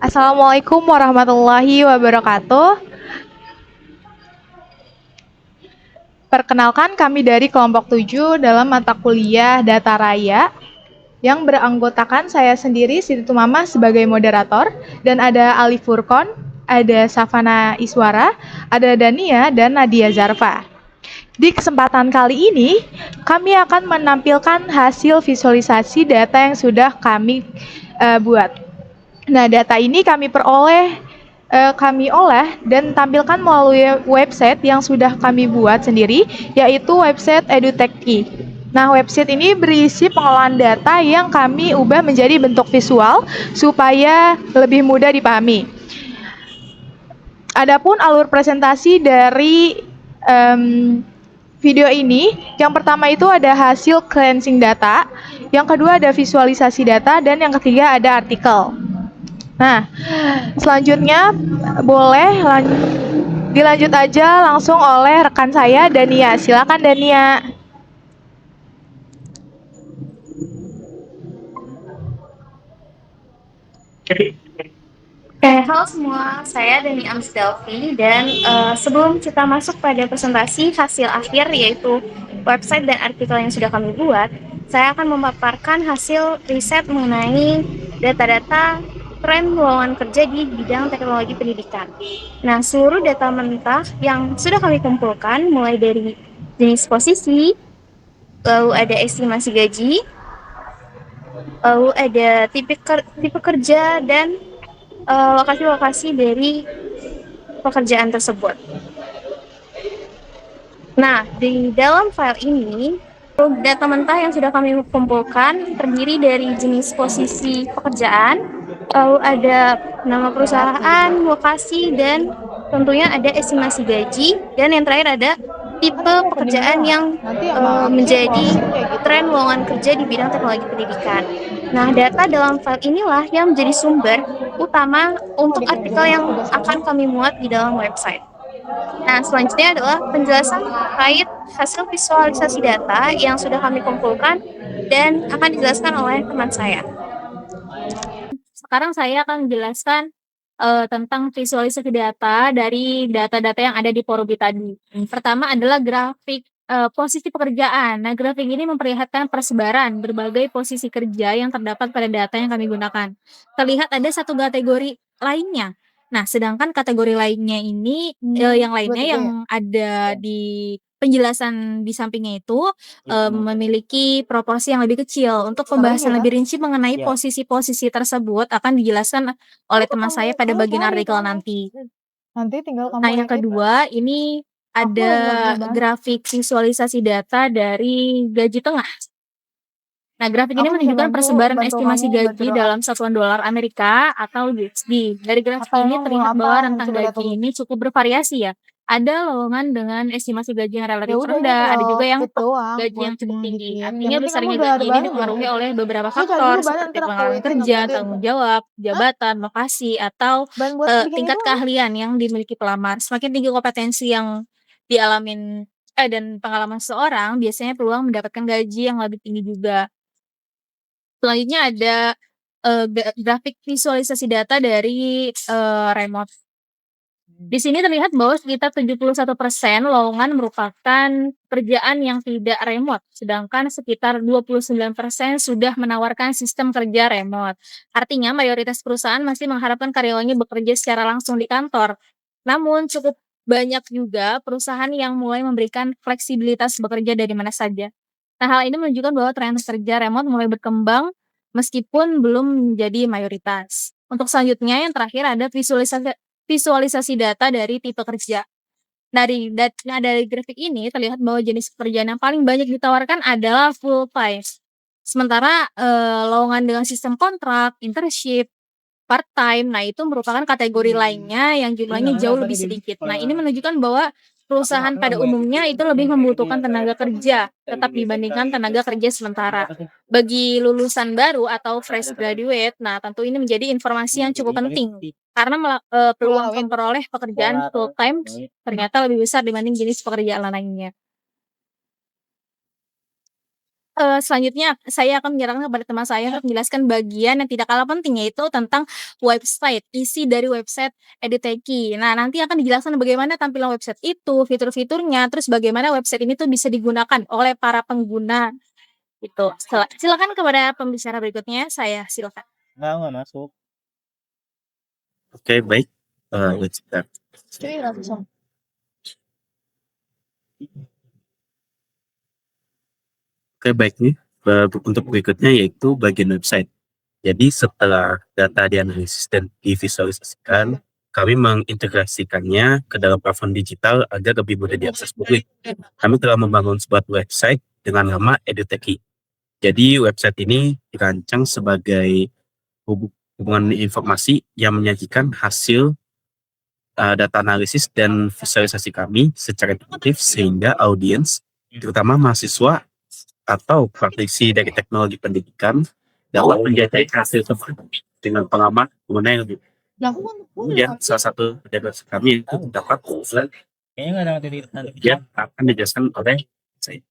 Assalamualaikum warahmatullahi wabarakatuh. Perkenalkan kami dari kelompok 7 dalam mata kuliah Data Raya yang beranggotakan saya sendiri Siti Tumama sebagai moderator dan ada Ali Furkon, ada Safana Iswara, ada Dania dan Nadia Zarfa. Di kesempatan kali ini, kami akan menampilkan hasil visualisasi data yang sudah kami buat. Nah, data ini kami olah dan tampilkan melalui website yang sudah kami buat sendiri, yaitu website Eduteki. Nah, website ini berisi pengolahan data yang kami ubah menjadi bentuk visual supaya lebih mudah dipahami. Adapun alur presentasi dari video ini, yang pertama itu ada hasil cleansing data, yang kedua ada visualisasi data, dan yang ketiga ada artikel. Nah, selanjutnya boleh dilanjut aja langsung oleh rekan saya Dania. Silakan Dania. Halo semua, saya Dani Amsdelvi dan sebelum kita masuk pada presentasi hasil akhir yaitu website dan artikel yang sudah kami buat, saya akan memaparkan hasil riset mengenai data-data tren lowongan kerja di bidang teknologi pendidikan. Nah, seluruh data mentah yang sudah kami kumpulkan mulai dari jenis posisi, lalu ada estimasi gaji, lalu ada tipe kerja dan lokasi-lokasi dari pekerjaan tersebut. Nah, di dalam file ini, data mentah yang sudah kami kumpulkan terdiri dari jenis posisi pekerjaan, lalu ada nama perusahaan, lokasi, dan tentunya ada estimasi gaji, dan yang terakhir ada tipe pekerjaan yang menjadi tren lowongan kerja di bidang teknologi pendidikan. Nah, data dalam file inilah yang menjadi sumber utama untuk artikel yang akan kami muat di dalam website. Nah, selanjutnya adalah penjelasan terkait hasil visualisasi data yang sudah kami kumpulkan dan akan dijelaskan oleh teman saya. Sekarang saya akan menjelaskan tentang visualisasi data dari data-data yang ada di Porubi tadi. Pertama adalah grafik posisi pekerjaan. Nah, grafik ini memperlihatkan persebaran berbagai posisi kerja yang terdapat pada data yang kami gunakan. Terlihat ada satu kategori lainnya. Nah, sedangkan kategori lainnya ini yang lainnya yang ada di penjelasan di sampingnya itu memiliki proporsi yang lebih kecil. Untuk pembahasan lebih rinci mengenai posisi-posisi tersebut akan dijelaskan oleh teman saya pada bagian artikel nanti. Nanti tinggal kamu Nah, yang edit. kedua ini Aku ada lagi nggak grafik visualisasi data dari gaji tengah. Nah, grafik ini Aku bisa menunjukkan persebaran bantu estimasi kamu bantu gaji doa. dalam satuan dolar Amerika atau USD. Dari grafik Apa ini emang terlihat apa? bahwa rentang Coba lihat gaji dulu. ini cukup bervariasi ya. Ada lowongan dengan estimasi gaji yang Ya relatif udah ini rendah, ada tinggal juga yang fit doang gaji buat yang cukup tinggi. ngeditin. Yang Artinya penting kamu besarnya udah ada gaji ini barang belum? dipengaruhi oleh beberapa Ini cari dulu faktor bahan seperti ntar aku pengalaman edit kamu kerja, lihat. tanggung jawab, Hah? jabatan, lokasi, atau Bahan buat bikin itu tingkat apa? keahlian yang dimiliki pelamar. Semakin tinggi kompetensi yang dialamin dan pengalaman seseorang, biasanya peluang mendapatkan gaji yang lebih tinggi juga. Selanjutnya ada grafik visualisasi data dari remote. Di sini terlihat bahwa sekitar 71% lowongan merupakan pekerjaan yang tidak remote, sedangkan sekitar 29% sudah menawarkan sistem kerja remote. Artinya mayoritas perusahaan masih mengharapkan karyawannya bekerja secara langsung di kantor. Namun cukup banyak juga perusahaan yang mulai memberikan fleksibilitas bekerja dari mana saja. Nah, hal ini menunjukkan bahwa tren kerja remote mulai berkembang meskipun belum menjadi mayoritas. Untuk selanjutnya yang terakhir ada visualisasi data dari tipe kerja. Dari grafik ini terlihat bahwa jenis pekerjaan yang paling banyak ditawarkan adalah full time. Sementara lowongan dengan sistem kontrak, internship, part time, nah itu merupakan kategori lainnya yang jumlahnya jauh lebih sedikit. Nah, ini menunjukkan bahwa perusahaan pada umumnya itu lebih membutuhkan tenaga kerja tetap dibandingkan tenaga kerja sementara. Bagi lulusan baru atau fresh graduate, nah tentu ini menjadi informasi yang cukup penting karena peluang memperoleh pekerjaan full time ternyata lebih besar dibanding jenis pekerjaan lainnya. selanjutnya saya akan menyerahkan kepada teman saya untuk menjelaskan bagian yang tidak kalah penting, yaitu tentang website, isi dari website Eduteki. Nah, nanti akan dijelaskan bagaimana tampilan website itu, fitur-fiturnya, terus bagaimana website ini tuh bisa digunakan oleh para pengguna, gitu. Silakan kepada pembicara berikutnya, saya silakan. Nggak masuk. Oke, baik. Let's start. Cuy, langsung. Oke, baik nih. Untuk berikutnya yaitu bagian website. Jadi setelah data dianalisis dan divisualisasikan, kami mengintegrasikannya ke dalam platform digital agar lebih mudah diakses publik. Kami telah membangun sebuah website dengan nama Eduteki. Jadi website ini dirancang sebagai hubungan informasi yang menyajikan hasil data analisis dan visualisasi kami secara intuitif sehingga audiens, terutama mahasiswa atau praktisi dari teknologi pendidikan, dapat menjajaki hasil tersebut dengan pengalaman pengguna yang lebih. Kemudian salah satu dari kami itu dapat Kayaknya nggak ada materi nanti. yang akan dijelaskan oleh saya.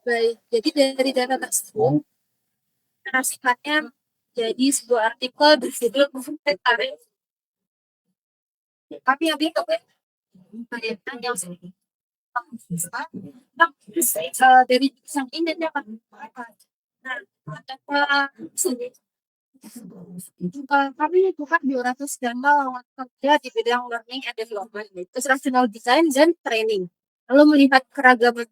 Baik, jadi dari data tersebut, hasilnya jadi sebuah artikel berjudul Tarif. Kami ambil bayangkan yang dari sang ini dapat nah, kami bukan 200 dana lowongan kerja di bidang learning and development, instructional design dan training. Lalu melihat keragaman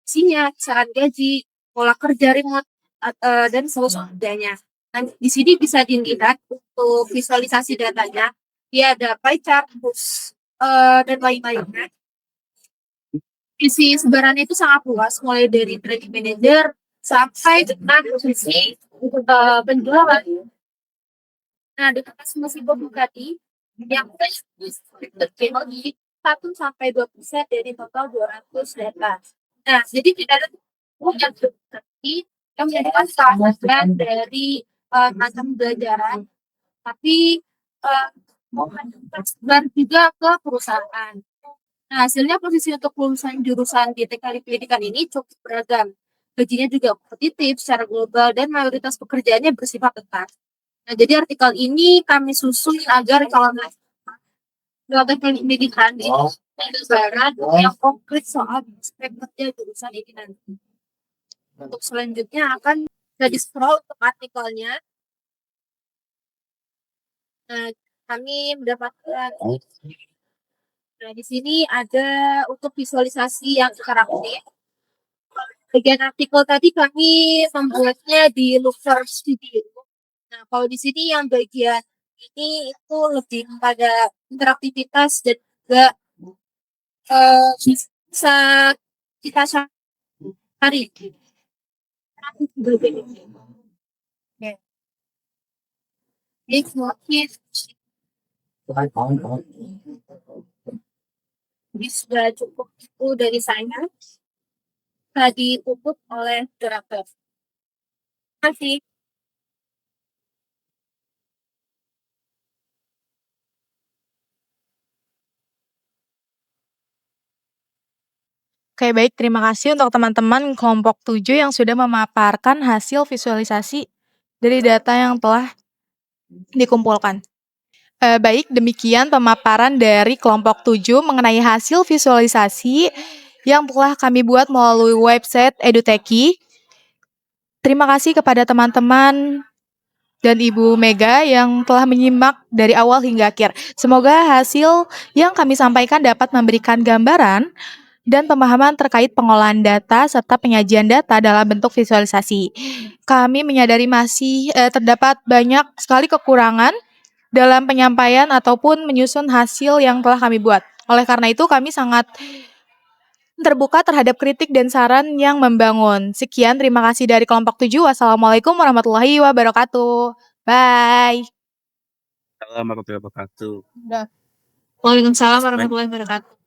isinya, kisaran gaji, pola kerja remote, dan sebagainya. Nah, di sini bisa dilihat untuk visualisasi datanya, dia ada pie chart, dan lain-lainnya. Isi sebarannya itu sangat luas, mulai dari training manager sampai dengan posisi penjualan. Nah, dengan masing-masing tadi yang teknologi 1-2% dari total 200 data. Nah, jadi tidak ada yang seperti yang menjadikan bagian dari macam belajaran, tapi tersebar juga ke perusahaan. Nah, hasilnya posisi untuk lulusan jurusan di teknik pendidikan ini cukup beragam. Gajinya juga kompetitif secara global dan mayoritas pekerjaannya bersifat tetap. Nah, jadi artikel ini kami susun agar kalau teknik pendidikan ini gambaran yang konkret soal aspek kerja jurusan ini nanti. Untuk selanjutnya akan jadi scroll untuk artikelnya. Nah, kami mendapatkan di sini ada untuk visualisasi yang interaktif. Bagian artikel tadi kami membuatnya di Looker Studio. Nah, kalau di sini yang bagian ini itu lebih pada interaktivitas dan juga bisa kita cari. Ini sudah cukup itu dari saya. Tadi ditutup oleh Draper. Terima kasih. Oke, baik. Terima kasih untuk teman-teman kelompok 7 yang sudah memaparkan hasil visualisasi dari data yang telah dikumpulkan. Baik, demikian pemaparan dari kelompok 7 mengenai hasil visualisasi yang telah kami buat melalui website Eduteki. Terima kasih kepada teman-teman dan Ibu Mega yang telah menyimak dari awal hingga akhir. Semoga hasil yang kami sampaikan dapat memberikan gambaran dan pemahaman terkait pengolahan data serta penyajian data dalam bentuk visualisasi. Kami menyadari masih terdapat banyak sekali kekurangan dalam penyampaian ataupun menyusun hasil yang telah kami buat. Oleh karena itu, kami sangat terbuka terhadap kritik dan saran yang membangun. Sekian, terima kasih dari kelompok 7. Wassalamualaikum warahmatullahi wabarakatuh. Bye. Assalamualaikum warahmatullahi wabarakatuh. Waalaikumsalam warahmatullahi wabarakatuh.